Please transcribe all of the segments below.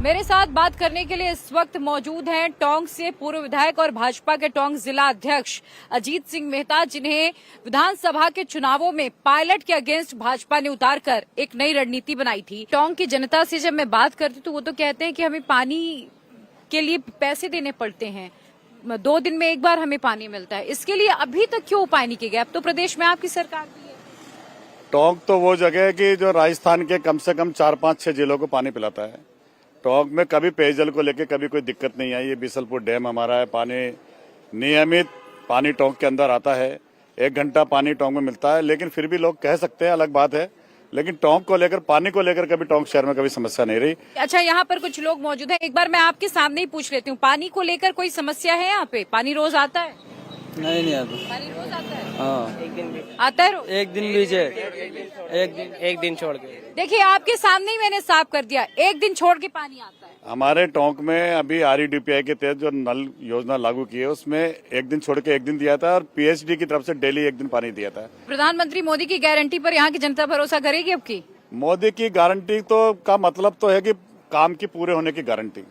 मेरे साथ बात करने के लिए इस वक्त मौजूद हैं टोंक से पूर्व विधायक और भाजपा के टोंक जिला अध्यक्ष अजीत सिंह मेहता, जिन्हें विधानसभा के चुनावों में पायलट के अगेंस्ट भाजपा ने उतारकर एक नई रणनीति बनाई थी। टोंक की जनता से जब मैं बात करती तो वो तो कहते हैं कि हमें पानी के लिए पैसे देने पड़ते हैं, 2 दिन में एक बार हमें पानी मिलता है, इसके लिए अभी तक क्यों उपाय नहीं किए गए? अब तो प्रदेश में आपकी सरकार भी है। टोंक तो वो जगह है कि जो राजस्थान के कम से कम 4, 5, 6 जिलों को पानी पिलाता है। टोंक में कभी पेयजल को लेकर कभी कोई दिक्कत नहीं आई। ये बीसलपुर डैम हमारा है, पानी नियमित पानी टोंक के अंदर आता है, 1 घंटा पानी टोंक में मिलता है। लेकिन फिर भी लोग कह सकते हैं, अलग बात है, लेकिन टोंक को लेकर, पानी को लेकर कभी टोंक शहर में कभी समस्या नहीं रही। अच्छा, यहाँ पर कुछ लोग मौजूद हैं, एक बार मैं आपके सामने ही पूछ लेती हूँ, पानी को लेकर कोई समस्या है यहाँ पे? पानी रोज आता है? नहीं आता। पानी रोज आता है? हाँ, एक दिन भी आता है रोज? एक दिन भी एक दिन छोड़ के। देखिए, आपके सामने ही मैंने साफ कर दिया, एक दिन छोड़ के पानी आता है। हमारे टोंक में अभी REDPI के तहत जो नल योजना लागू की है, उसमें एक दिन छोड़ के एक दिन दिया था और PHD की तरफ से डेली 1 दिन पानी दिया था। प्रधानमंत्री मोदी की गारंटी पर यहाँ की जनता भरोसा करेगी अब की? मोदी की गारंटी तो का मतलब तो है कि काम की पूरे होने की गारंटी।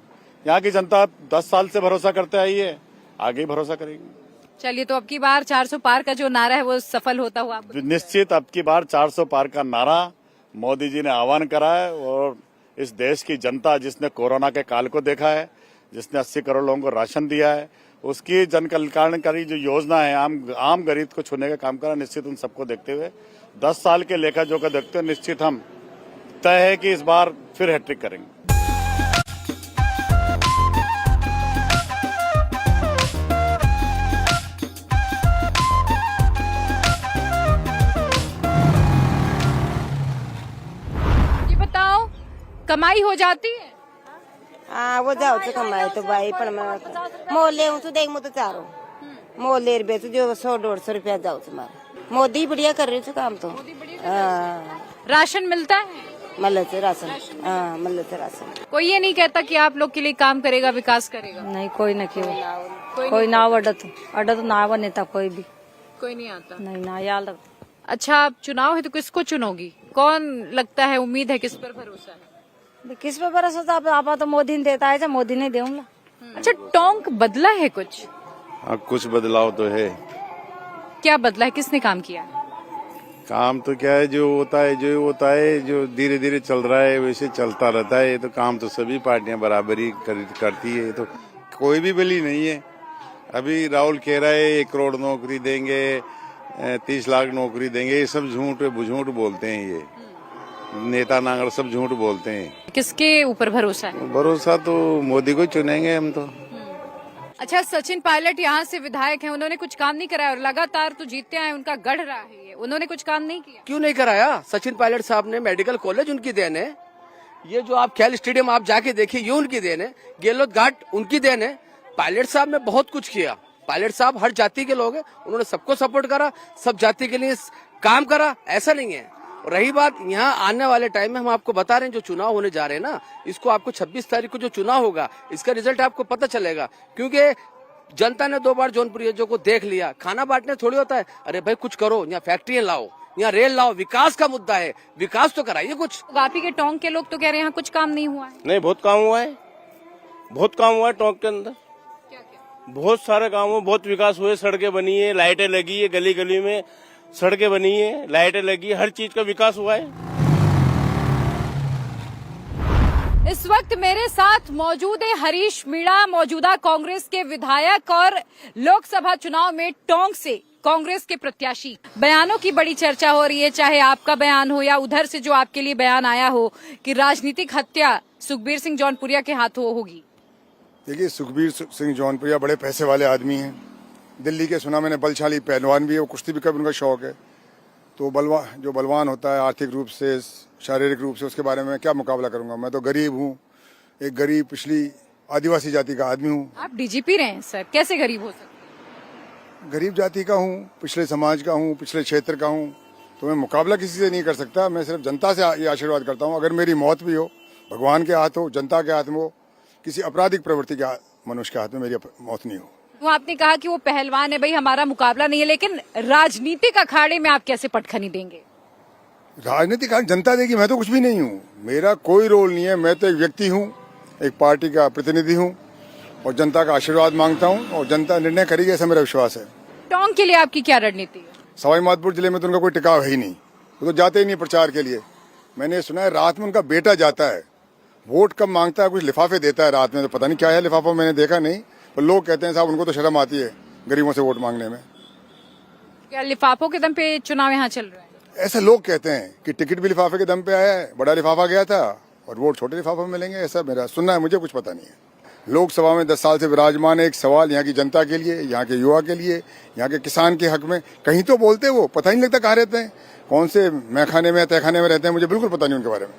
यहाँ की जनता 10 साल से भरोसा करते आई है, आगे ही भरोसा करेगी। चलिए, तो अब की बार 400 पार का जो नारा है वो सफल होता हुआ निश्चित अब की बार 400 पार का नारा मोदी जी ने आह्वान करा है। और इस देश की जनता जिसने कोरोना के काल को देखा है, जिसने 80 करोड़ लोगों को राशन दिया है, उसकी जन कल्याणकारी जो योजना है, आम गरीब को छूने का काम करा। निश्चित उन सबको देखते हुए 10 साल के लेखा जोखा देखते हुए निश्चित हम तय है कि इस बार फिर हैट्रिक करेंगे। कमाई हो जाती है? हाँ, वो जाओ तो कमाई तो भाई पर मोल ले तो देख तो चारो मोल ले रुपये तो जो 100-150 रुपया जाओ तुम्हारा। मोदी बढ़िया कर रही थी काम तो। राशन मिलता है? मल्ल से राशन, हाँ मल्ल से राशन। कोई ये नहीं कहता कि आप लोग के लिए काम करेगा, विकास करेगा? नहीं, कोई न क्यों, कोई ना अड्डा तो ना नेता कोई भी कोई नहीं आता। नहीं ना याद। अच्छा, अब चुनाव है तो किसको चुनोगी? कौन लगता है, उम्मीद है, किस पर भरोसा है? किस पे भरोसा था? आप तो मोदी ने देता है, मोदी ने देऊंगा। अच्छा, टोंक बदला है कुछ? हाँ, कुछ बदलाव तो है। क्या बदला है? किसने काम किया? काम तो क्या है, जो होता है जो धीरे धीरे चल रहा है वैसे चलता रहता है। ये तो काम तो सभी पार्टियां बराबर ही करती है, तो कोई भी बली नहीं है। अभी राहुल कह रहा है 1 करोड़ नौकरी देंगे, 30 लाख नौकरी देंगे, ये सब झूठ बोलते हैं। ये नेता नांगर सब झूठ बोलते हैं। किसके ऊपर भरोसा है? भरोसा तो मोदी को चुनेंगे हम तो। अच्छा, सचिन पायलट यहाँ से विधायक हैं, उन्होंने कुछ काम नहीं कराया और लगातार तो जीतते आए, उनका गढ़ रहा है ये, उन्होंने कुछ काम नहीं किया? क्यों नहीं कराया? सचिन पायलट साहब ने मेडिकल कॉलेज उनकी देन है। ये जो आप खेल स्टेडियम आप जाके देखिए, ये उनकी देन है। गेलोत घाट उनकी देन है। पायलट साहब ने बहुत कुछ किया। पायलट साहब हर जाति के लोग हैं, उन्होंने सबको सपोर्ट करा, सब जाति के लिए काम करा, ऐसा नहीं है। रही बात यहाँ आने वाले टाइम में, हम आपको बता रहे हैं जो चुनाव होने जा रहे हैं ना, इसको आपको 26 तारीख को जो चुनाव होगा इसका रिजल्ट आपको पता चलेगा। क्योंकि जनता ने 2 बार जौनपुर को देख लिया। खाना बांटने थोड़ी होता है, अरे भाई कुछ करो, यहाँ फैक्ट्रियां लाओ, यहाँ रेल लाओ, विकास का मुद्दा है, विकास तो कराइए कुछ। वापी के टोंक के लोग तो कह रहे हैं यहाँ कुछ काम नहीं हुआ है। नहीं, बहुत काम हुआ है, बहुत काम हुआ है टोंक के अंदर। बहुत सारे काम हुए, बहुत विकास हुए, सड़कें बनी है, लाइटें लगी है, गली गली में सड़कें बनी है, लाइटें लगी है, हर चीज का विकास हुआ है। इस वक्त मेरे साथ मौजूद है हरीश मीणा, मौजूदा कांग्रेस के विधायक और लोकसभा चुनाव में टोंक से कांग्रेस के प्रत्याशी। बयानों की बड़ी चर्चा हो रही है, चाहे आपका बयान हो या उधर से जो आपके लिए बयान आया हो कि राजनीतिक हत्या सुखबीर सिंह जौनपुरिया के हाथों होगी। देखिए, सुखबीर सिंह जौनपुरिया बड़े पैसे वाले आदमी हैं, दिल्ली के, सुना मैंने बलशाली पहलवान भी है, वो कुश्ती भी कभी उनका शौक है। तो जो बलवान होता है आर्थिक रूप से, शारीरिक रूप से, उसके बारे में क्या मुकाबला करूंगा? मैं तो गरीब हूँ, एक गरीब पिछली आदिवासी जाति का आदमी हूँ। आप DGP रहे हैं सर, कैसे गरीब हो सकते? गरीब जाति का हूँ, पिछले समाज का हूँ, पिछले क्षेत्र का हूँ, तो मैं मुकाबला किसी से नहीं कर सकता। मैं सिर्फ जनता से ये आशीर्वाद करता हूँ, अगर मेरी मौत भी हो, भगवान के हाथ हो, जनता के हाथ में हो, किसी आपराधिक प्रवृत्ति के मनुष्य के हाथ में मेरी मौत नहीं हो। वो आपने कहा कि वो पहलवान है, भाई हमारा मुकाबला नहीं है, लेकिन राजनीतिक अखाड़े में आप कैसे पटखनी देंगे? राजनीतिक जनता देगी, मैं तो कुछ भी नहीं हूँ, मेरा कोई रोल नहीं है। मैं तो एक व्यक्ति हूँ एक पार्टी का प्रतिनिधि हूँ और जनता का आशीर्वाद मांगता हूँ और जनता निर्णय करेगी ऐसा मेरा विश्वास है। टोंक के लिए आपकी क्या रणनीति है? सवाई माधोपुर जिले में तो उनका कोई टिकाव है ही नहीं, वो तो जाते ही नहीं प्रचार के लिए। मैंने सुना है रात में उनका बेटा जाता है, वोट कब मांगता है, कुछ लिफाफे देता है रात में, तो पता नहीं क्या है लिफाफा, मैंने देखा नहीं, पर लोग कहते हैं साहब उनको तो शर्म आती है गरीबों से वोट मांगने में। क्या लिफाफों के दम पे चुनाव यहाँ चल रहा है? ऐसे लोग कहते हैं कि टिकट भी लिफाफे के दम पे आया है, बड़ा लिफाफा गया था और वोट छोटे लिफाफे में मिलेंगे, ऐसा मेरा सुनना है, मुझे कुछ पता नहीं है। लोकसभा में 10 साल से विराजमान है, एक सवाल यहाँ की जनता के लिए, यहाँ के युवा के लिए, यहाँ के किसान के हक में। कहीं तो बोलते वो, पता ही नहीं लगता कहाँ रहते हैं, कौन से मैखाने में तहखाने में रहते हैं, मुझे बिल्कुल पता नहीं उनके बारे में।